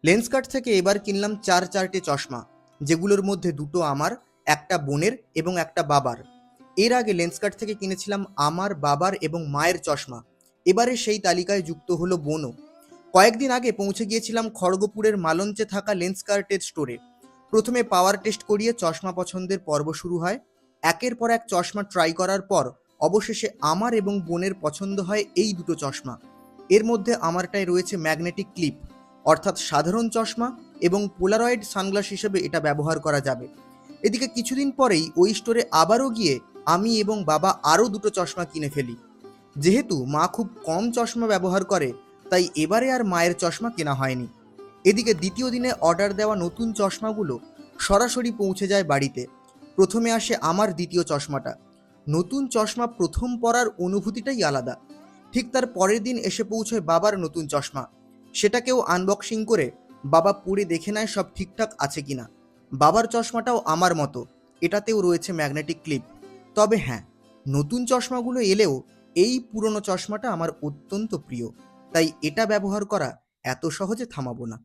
লেন্সকার্ট থেকে এবার কিনলাম চারটে চশমা, যেগুলোর মধ্যে দুটো আমার, একটা বোনের এবং একটা বাবার। এর আগে লেন্সকার্ট থেকে কিনেছিলাম আমার, বাবার এবং মায়ের চশমা। এবারে সেই তালিকায় যুক্ত হলো বোনও। কয়েকদিন আগে পৌঁছে গিয়েছিলাম খড়গপুরের মালঞ্চে থাকা লেন্সকার্টের স্টোরে। প্রথমে পাওয়ার টেস্ট করিয়ে চশমা পছন্দের পর্ব শুরু হয়। একের পর এক চশমা ট্রাই করার পর অবশেষে আমার এবং বোনের পছন্দ হয় এই দুটো চশমা। এর মধ্যে আমারটায় রয়েছে ম্যাগনেটিক ক্লিপ, অর্থাৎ সাধারণ চশমা, এবং পোলারয়েড সানগ্লাস হিসেবে এটা ব্যবহার করা যাবে। এদিকে কিছুদিন পরেই ওই স্টোরে আবারও গিয়ে আমি এবং বাবা আরও দুটো চশমা কিনে ফেলি। যেহেতু মা খুব কম চশমা ব্যবহার করে, তাই এবারে আর মায়ের চশমা কেনা হয়নি। এদিকে দ্বিতীয় দিনে অর্ডার দেওয়া নতুন চশমাগুলো সরাসরি পৌঁছে যায় বাড়িতে। প্রথমে আসে আমার দ্বিতীয় চশমাটা। নতুন চশমা প্রথম পরার অনুভূতিটাই আলাদা। ঠিক তার পরের দিন এসে পৌঁছয় বাবার নতুন চশমা। সেটাকেও আনবক্সিং করে বাবা পরে দেখে নেয় সব ঠিকঠাক আছে কিনা। বাবার চশমাটাও আমার মতো, এটাতেও রয়েছে ম্যাগনেটিক ক্লিপ। তবে হ্যাঁ, নতুন চশমাগুলো এলেও এই পুরনো চশমাটা আমার অত্যন্ত প্রিয়, তাই এটা ব্যবহার করা এত সহজে থামাবো না।